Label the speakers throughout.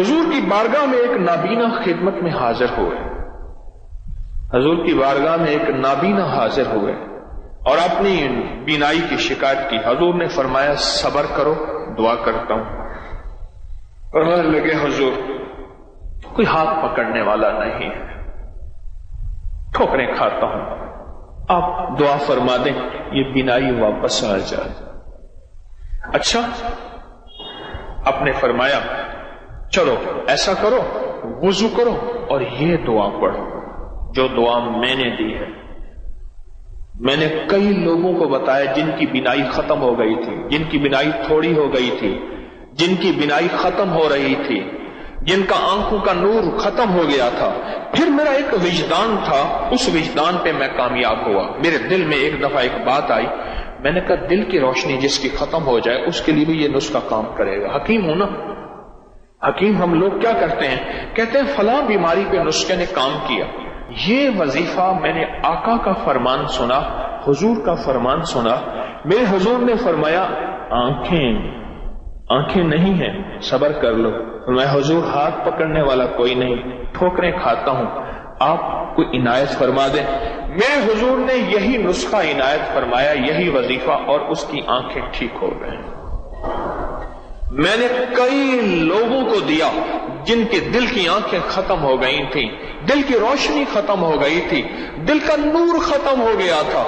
Speaker 1: حضور کی بارگاہ میں ایک نابینا خدمت میں حاضر ہوئے، حضور کی بارگاہ میں ایک نابینا حاضر ہوئے اور اپنی بینائی کی شکایت کی۔ حضور نے فرمایا صبر کرو، دعا کرتا ہوں۔ اور کہنے لگے حضور کوئی ہاتھ پکڑنے والا نہیں ہے، ٹھوکریں کھاتا ہوں، آپ دعا فرما دیں یہ بینائی واپس آ جائے۔ اچھا، آپ نے فرمایا چلو ایسا کرو، وضو کرو اور یہ دعا پڑھو جو دعا میں نے دی ہے۔ میں نے کئی لوگوں کو بتایا جن کی بینائی ختم ہو گئی تھی، جن کی بینائی تھوڑی ہو گئی تھی، جن کی بینائی ختم ہو رہی تھی، جن کا آنکھوں کا نور ختم ہو گیا تھا۔ پھر میرا ایک وجدان تھا، اس وجدان پہ میں کامیاب ہوا۔ میرے دل میں ایک دفعہ ایک بات آئی، میں نے کہا دل کی روشنی جس کی ختم ہو جائے اس کے لیے بھی یہ نسخہ کام کرے گا۔ حکیم ہوں نا، حکیم ہم لوگ کیا کرتے ہیں، کہتے ہیں فلاں بیماری پہ نسخے نے کام کیا۔ یہ وظیفہ میں نے آقا کا فرمان سنا، حضور کا فرمان سنا۔ میرے حضور نے فرمایا آنکھیں نہیں ہیں، صبر کر لو۔ میں حضور ہاتھ پکڑنے والا کوئی نہیں، ٹھوکریں کھاتا ہوں، آپ کو عنایت فرما دیں۔ میرے حضور نے یہی نسخہ عنایت فرمایا، یہی وظیفہ، اور اس کی آنکھیں ٹھیک ہو گئیں۔ میں نے کئی لوگوں کو دیا جن کے دل کی آنکھیں ختم ہو گئی تھیں، دل کی روشنی ختم ہو گئی تھی، دل کا نور ختم ہو گیا تھا۔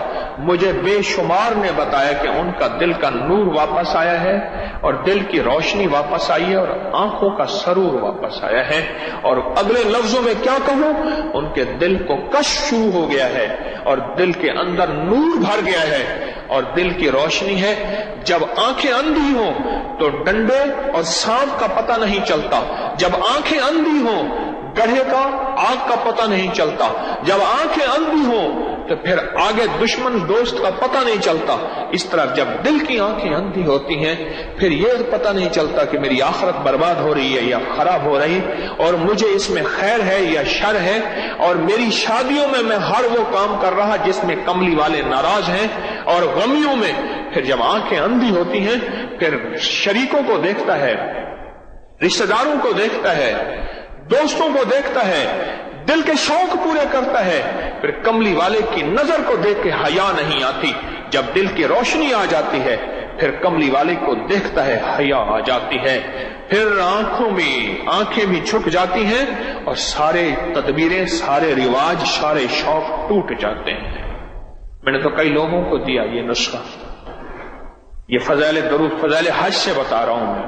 Speaker 1: مجھے بے شمار نے بتایا کہ ان کا دل کا نور واپس آیا ہے اور دل کی روشنی واپس آئی ہے اور آنکھوں کا سرور واپس آیا ہے۔ اور اگلے لفظوں میں کیا کہوں، ان کے دل کو کشف شروع ہو گیا ہے اور دل کے اندر نور بھر گیا ہے اور دل کی روشنی ہے۔ جب آنکھیں اندھی ہوں تو ڈنڈے اور سانپ کا پتہ نہیں چلتا، جب آنکھیں اندھی ہوں گڑھے کا آگ کا پتہ نہیں چلتا، جب آنکھیں اندھی ہوں تو پھر آگے دشمن دوست کا پتہ نہیں چلتا۔ اس طرح جب دل کی آنکھیں اندھی ہوتی ہیں پھر یہ پتہ نہیں چلتا کہ میری آخرت برباد ہو رہی ہے یا خراب ہو رہی، اور مجھے اس میں خیر ہے یا شر ہے، اور میری شادیوں میں ہر وہ کام کر رہا جس میں کملی والے ناراض ہیں، اور غمیوں میں پھر جب آنکھیں اندھی ہوتی ہیں پھر شریکوں کو دیکھتا ہے، رشتہ داروں کو دیکھتا ہے، دوستوں کو دیکھتا ہے، دل کے شوق پورے کرتا ہے، پھر کملی والے کی نظر کو دیکھ کے حیا نہیں آتی۔ جب دل کی روشنی آ جاتی ہے پھر کملی والے کو دیکھتا ہے، حیا آ جاتی ہے، پھر آنکھیں بھی چھپ جاتی ہیں اور سارے تدبیریں، سارے رواج، سارے شوق ٹوٹ جاتے ہیں۔ میں نے تو کئی لوگوں کو دیا یہ نسخہ، یہ فضائل درود، فضائل حج سے بتا رہا ہوں میں،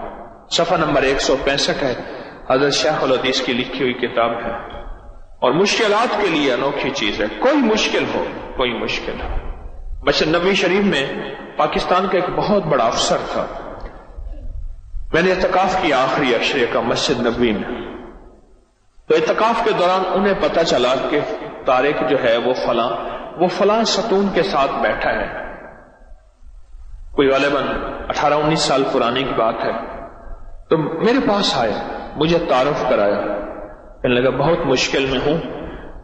Speaker 1: صفحہ نمبر 165 ہے، حضرت شیخ الحدیث کی لکھی ہوئی کتاب ہے، اور مشکلات کے لیے انوکھی چیز ہے۔ کوئی مشکل ہو، کوئی مشکل ہو۔ مسجد نبوی شریف میں پاکستان کا ایک بہت بڑا افسر تھا، میں نے اعتکاف کیا آخری عشرے کا مسجد نبوی میں، تو اعتکاف کے دوران انہیں پتہ چلا کہ طارق جو ہے وہ فلاں ستون کے ساتھ بیٹھا ہے، کوئی غالباً 18-19 سال پرانے کی بات ہے۔ تو میرے پاس آیا، مجھے تعارف کرایا، کہنے لگا بہت مشکل میں ہوں،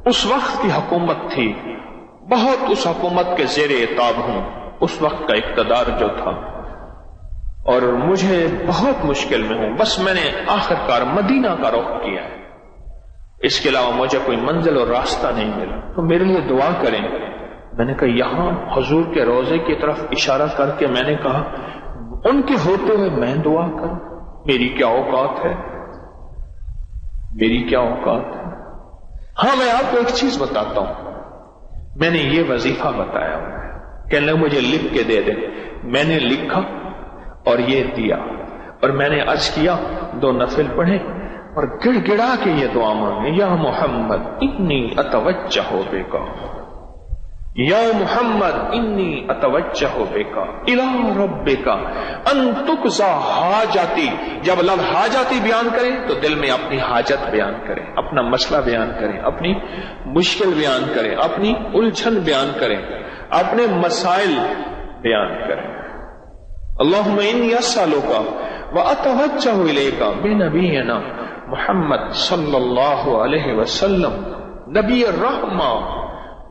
Speaker 1: اس وقت کی حکومت تھی، بہت اس حکومت کے زیر عتاب ہوں، اس وقت کا اقتدار جو تھا، اور مجھے بہت مشکل میں ہوں، بس میں نے آخرکار مدینہ کا رخ کیا ہے، اس کے علاوہ مجھے کوئی منزل اور راستہ نہیں ملا، تو میرے لیے دعا کریں۔ میں نے کہا یہاں حضور کے روضے کی طرف اشارہ کر کے میں نے کہا ان کے ہوتے ہوئے میں دعا کروں، میری کیا اوقات ہے، میری کیا اوقات ہے۔ ہاں میں آپ کو ایک چیز بتاتا ہوں، میں نے یہ وظیفہ بتایا، کہنے لگے مجھے لکھ کے دے دیں، میں نے لکھا اور یہ دیا، اور میں نے عرض کیا 2 نفل پڑھے اور گڑ گڑا کے یہ دعا مانگے، یا محمد انی اتوجہ بک، یا محمد انی اتوجہ بک الی ربک ان تقضی حاجتی۔ جب لفظ حاجتی بیان کریں تو دل میں اپنی حاجت بیان کریں، اپنا مسئلہ بیان کریں، اپنی مشکل بیان کریں، اپنی الجھن بیان کریں، اپنے مسائل بیان کریں۔ اللہم انی اسألک واتوجہ الیک بنبینا محمد صلی اللہ علیہ وسلم، نبی الرحمہ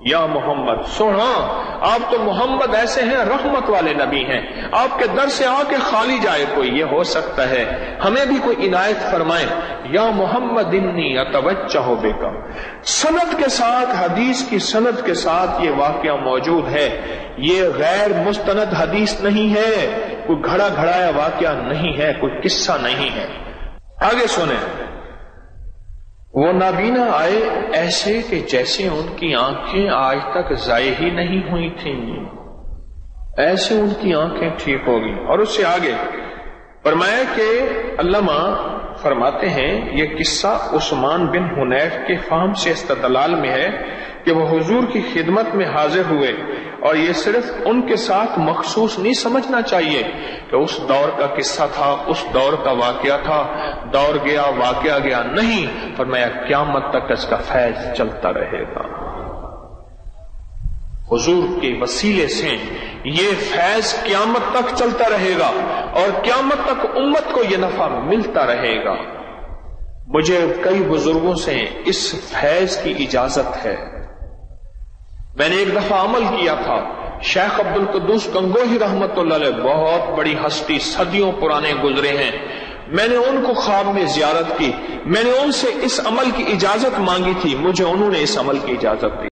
Speaker 1: یا محمد، سونا آپ تو محمد ایسے ہیں رحمت والے نبی ہیں، آپ کے در سے آ کے خالی جائے کوئی، یہ ہو سکتا ہے ہمیں بھی کوئی عنایت فرمائے۔ یا محمد انی اتوجہ بک، سند کے ساتھ، حدیث کی سند کے ساتھ یہ واقعہ موجود ہے، یہ غیر مستند حدیث نہیں ہے، کوئی گھڑا گھڑایا واقعہ نہیں ہے، کوئی قصہ نہیں ہے۔ آگے سنیں، وہ نابینا آئے ایسے کہ جیسے ان کی آنکھیں آج تک ضائع ہی نہیں ہوئی تھیں، ایسے ان کی آنکھیں ٹھیک ہوگی۔ اور اس سے آگے فرمایا کہ علامہ فرماتے ہیں یہ قصہ عثمان بن حنیف کے فہم سے استدلال میں ہے کہ وہ حضور کی خدمت میں حاضر ہوئے، اور یہ صرف ان کے ساتھ مخصوص نہیں سمجھنا چاہیے کہ اس دور کا قصہ تھا، اس دور کا واقعہ تھا، دور گیا واقعہ گیا، نہیں، فرمایا قیامت تک اس کا فیض چلتا رہے گا۔ حضور کے وسیلے سے یہ فیض قیامت تک چلتا رہے گا، اور قیامت تک امت کو یہ نفع ملتا رہے گا۔ مجھے کئی بزرگوں سے اس فیض کی اجازت ہے۔ میں نے ایک دفعہ عمل کیا تھا، شیخ عبد القدوس گنگوہی رحمت اللہ علیہ، بہت بڑی ہستی، صدیوں پرانے گزرے ہیں، میں نے ان کو خواب میں زیارت کی، میں نے ان سے اس عمل کی اجازت مانگی تھی، مجھے انہوں نے اس عمل کی اجازت دی۔